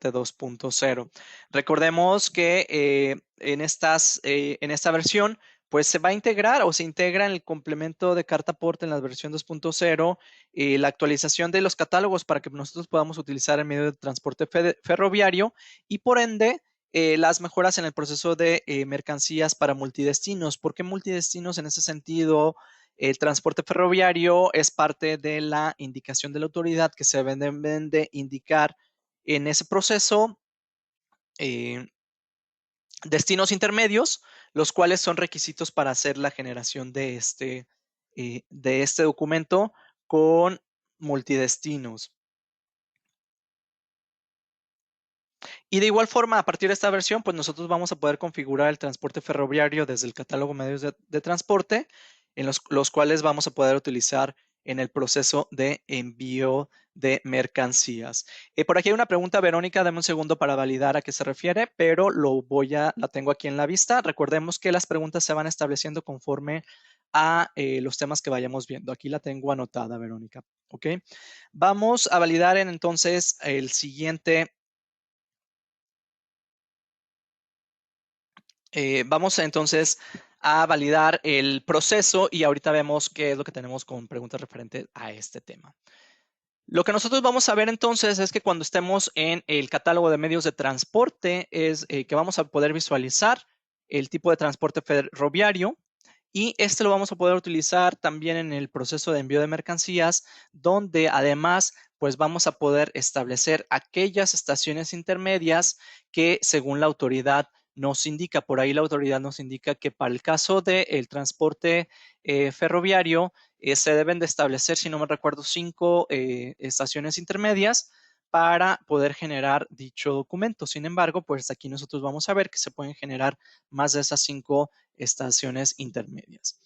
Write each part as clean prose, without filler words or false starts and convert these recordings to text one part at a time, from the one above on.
transporte 2.0. Recordemos que en esta versión, pues se va a integrar o se integra en el complemento de carta aporte en la versión 2.0 la actualización de los catálogos para que nosotros podamos utilizar el medio de transporte ferroviario y por ende las mejoras en el proceso de mercancías para multidestinos. ¿Por qué multidestinos? En ese sentido, el transporte ferroviario es parte de la indicación de la autoridad que se deben de indicar en ese proceso eh, destinos intermedios, los cuales son requisitos para hacer la generación de este documento con multidestinos. Y de igual forma, a partir de esta versión, pues nosotros vamos a poder configurar el transporte ferroviario desde el catálogo medios de transporte, en los cuales vamos a poder utilizar en el proceso de envío de mercancías. Por aquí hay una pregunta, Verónica, dame un segundo para validar a qué se refiere, pero la tengo aquí en la vista. Recordemos que las preguntas se van estableciendo conforme a los temas que vayamos viendo. Aquí la tengo anotada, Verónica. ¿Ok? Vamos a validar entonces el siguiente. Vamos entonces a validar el proceso y ahorita vemos qué es lo que tenemos con preguntas referentes a este tema. Lo que nosotros vamos a ver entonces es que cuando estemos en el catálogo de medios de transporte es que vamos a poder visualizar el tipo de transporte ferroviario y este lo vamos a poder utilizar también en el proceso de envío de mercancías, donde además pues vamos a poder establecer aquellas estaciones intermedias que según la autoridad nos indica. Por ahí la autoridad nos indica que para el caso del transporte ferroviario se deben de establecer, si no me recuerdo, 5 estaciones intermedias para poder generar dicho documento. Sin embargo, pues aquí nosotros vamos a ver que se pueden generar más de esas 5 estaciones intermedias.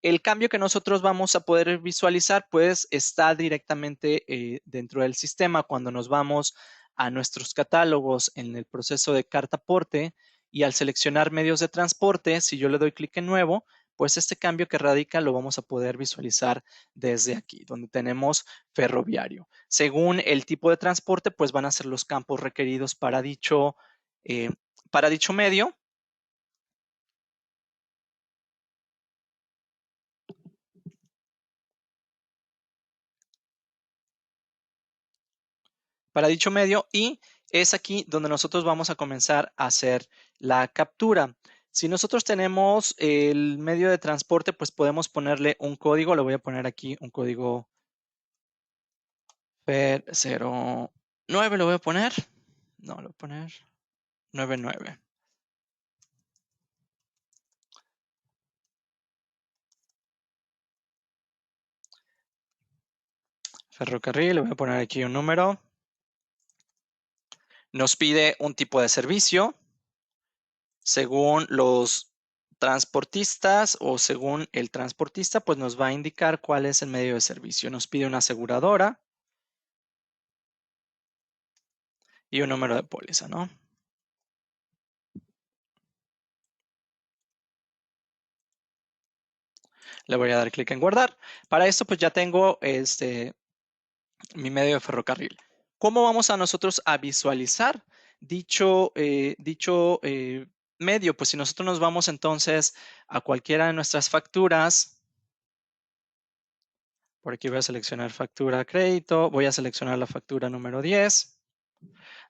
El cambio que nosotros vamos a poder visualizar, pues está directamente dentro del sistema cuando nos vamos a nuestros catálogos en el proceso de carta aporte y al seleccionar medios de transporte, si yo le doy clic en nuevo, pues este cambio que radica lo vamos a poder visualizar desde aquí, donde tenemos ferroviario. Según el tipo de transporte, pues van a ser los campos requeridos eh, para dicho medio. Para dicho medio y es aquí donde nosotros vamos a comenzar a hacer la captura. Si nosotros tenemos el medio de transporte, pues podemos ponerle un código. Le voy a poner aquí un código FER 09, lo voy a poner. No, lo voy a poner 99. Ferrocarril, le voy a poner aquí un número. Nos pide un tipo de servicio. Según los transportistas o según el transportista, pues nos va a indicar cuál es el medio de servicio. Nos pide una aseguradora y un número de póliza, ¿no? Le voy a dar clic en guardar. Para esto, pues ya tengo mi medio de ferrocarril. ¿Cómo vamos a nosotros a visualizar dicho medio? Pues si nosotros nos vamos entonces a cualquiera de nuestras facturas, por aquí voy a seleccionar factura crédito, voy a seleccionar la factura número 10.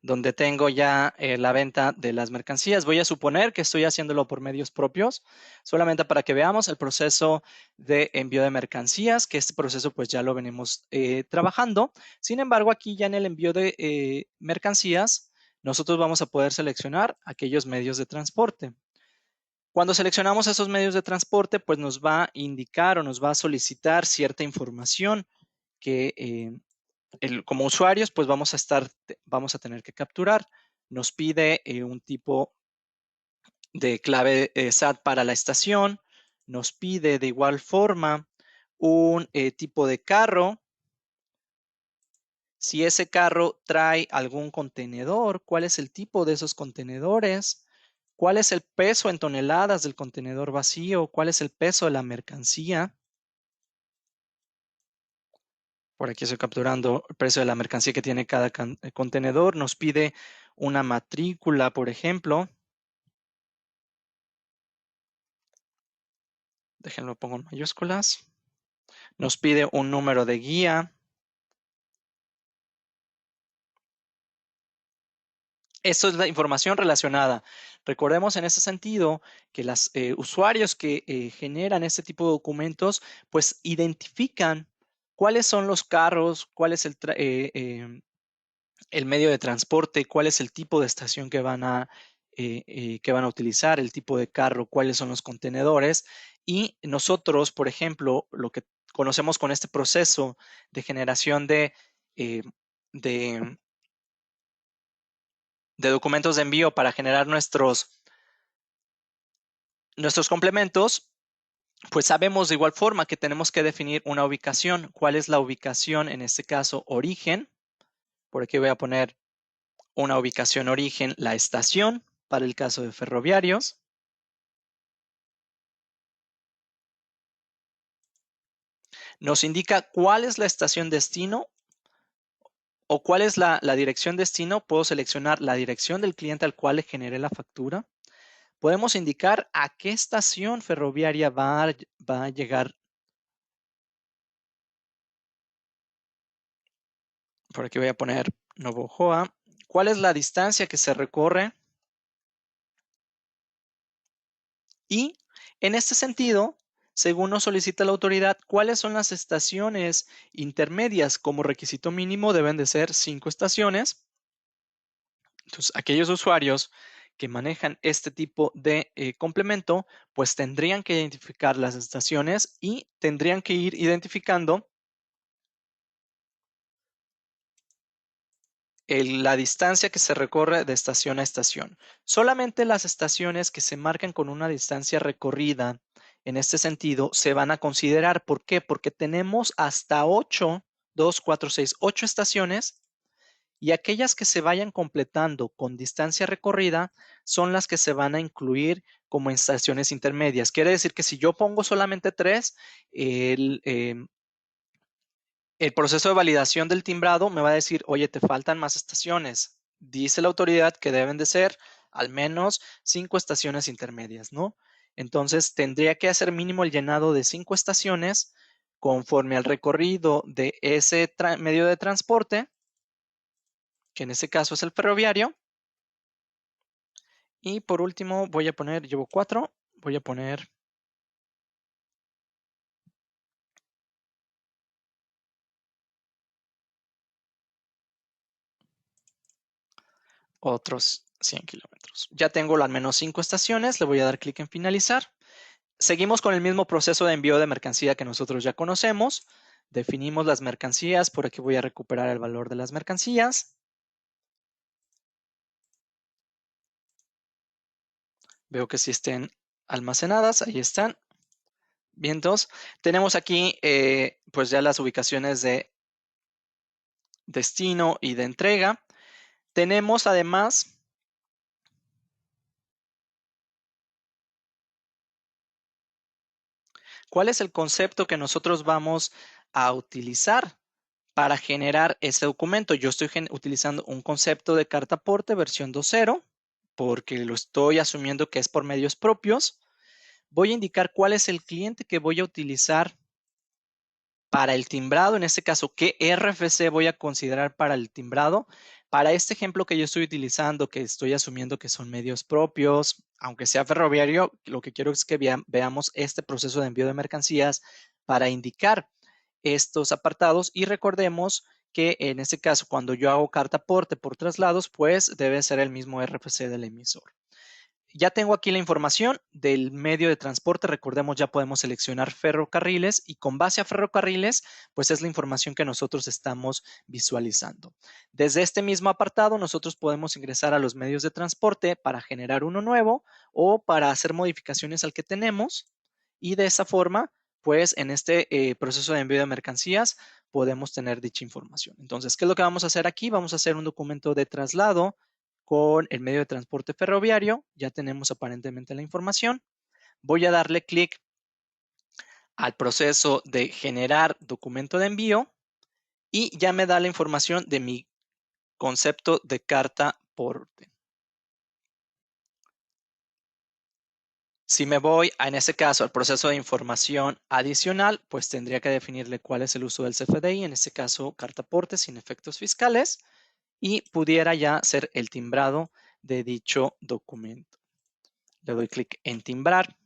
Donde tengo ya la venta de las mercancías. Voy a suponer que estoy haciéndolo por medios propios, solamente para que veamos el proceso de envío de mercancías, que este proceso pues ya lo venimos trabajando. Sin embargo, aquí ya en el envío de mercancías, nosotros vamos a poder seleccionar aquellos medios de transporte. Cuando seleccionamos esos medios de transporte, pues nos va a indicar o nos va a solicitar cierta información que como usuarios, pues vamos a tener que capturar. Nos pide un tipo de clave SAT para la estación. Nos pide de igual forma un tipo de carro. Si ese carro trae algún contenedor, ¿cuál es el tipo de esos contenedores? ¿Cuál es el peso en toneladas del contenedor vacío? ¿Cuál es el peso de la mercancía? Por aquí estoy capturando el precio de la mercancía que tiene cada contenedor. Nos pide una matrícula, por ejemplo. Déjenlo pongo en mayúsculas. Nos pide un número de guía. Esto es la información relacionada. Recordemos en ese sentido que los usuarios que generan este tipo de documentos, pues identifican cuáles son los carros, cuál es el medio de transporte, cuál es el tipo de estación que van a utilizar, el tipo de carro, cuáles son los contenedores. Y nosotros, por ejemplo, lo que conocemos con este proceso de generación eh, de de documentos de envío para generar nuestros complementos, pues sabemos de igual forma que tenemos que definir una ubicación. ¿Cuál es la ubicación? En este caso, origen. Por aquí voy a poner una ubicación origen, la estación, para el caso de ferroviarios. Nos indica cuál es la estación destino o cuál es la dirección destino. Puedo seleccionar la dirección del cliente al cual le generé la factura. Podemos indicar a qué estación ferroviaria va a llegar. Por aquí voy a poner Navojoa. ¿Cuál es la distancia que se recorre? Y en este sentido, según nos solicita la autoridad, ¿cuáles son las estaciones intermedias? Como requisito mínimo deben de ser 5 estaciones. Entonces, aquellos usuarios que manejan este tipo de complemento, pues tendrían que identificar las estaciones y tendrían que ir identificando la distancia que se recorre de estación a estación. Solamente las estaciones que se marcan con una distancia recorrida en este sentido se van a considerar. ¿Por qué? Porque tenemos hasta 8, 2, 4, 6, 8 estaciones y aquellas que se vayan completando con distancia recorrida son las que se van a incluir como estaciones intermedias. Quiere decir que si yo pongo solamente 3, el proceso de validación del timbrado me va a decir, oye, te faltan más estaciones. Dice la autoridad que deben de ser al menos 5 estaciones intermedias, ¿no? Entonces, tendría que hacer mínimo el llenado de 5 estaciones conforme al recorrido de ese medio de transporte, que en este caso es el ferroviario. Y por último, voy a poner, llevo 4, voy a poner otros 100 kilómetros. Ya tengo al menos 5 estaciones, le voy a dar clic en finalizar. Seguimos con el mismo proceso de envío de mercancía que nosotros ya conocemos. Definimos las mercancías. Por aquí voy a recuperar el valor de las mercancías. Veo que sí estén almacenadas. Ahí están. Bien, entonces tenemos aquí pues ya las ubicaciones de destino y de entrega. Tenemos además cuál es el concepto que nosotros vamos a utilizar para generar ese documento. Yo estoy utilizando un concepto de carta aporte versión 2.0 porque lo estoy asumiendo que es por medios propios. Voy a indicar cuál es el cliente que voy a utilizar para el timbrado. En este caso, ¿qué RFC voy a considerar para el timbrado? Para este ejemplo que yo estoy utilizando, que estoy asumiendo que son medios propios, aunque sea ferroviario, lo que quiero es que veamos este proceso de envío de mercancías para indicar estos apartados y recordemos que en este caso, cuando yo hago carta aporte por traslados, pues debe ser el mismo RFC del emisor. Ya tengo aquí la información del medio de transporte. Recordemos, ya podemos seleccionar ferrocarriles y con base a ferrocarriles, pues es la información que nosotros estamos visualizando. Desde este mismo apartado, nosotros podemos ingresar a los medios de transporte para generar uno nuevo o para hacer modificaciones al que tenemos y de esa forma, pues en este proceso de envío de mercancías podemos tener dicha información. Entonces, ¿qué es lo que vamos a hacer aquí? Vamos a hacer un documento de traslado con el medio de transporte ferroviario. Ya tenemos aparentemente la información. Voy a darle clic al proceso de generar documento de envío y ya me da la información de mi concepto de carta aporte. Si me voy, en este caso, al proceso de información adicional, pues tendría que definirle cuál es el uso del CFDI, en este caso, carta aporte sin efectos fiscales, y pudiera ya ser el timbrado de dicho documento. Le doy clic en timbrar.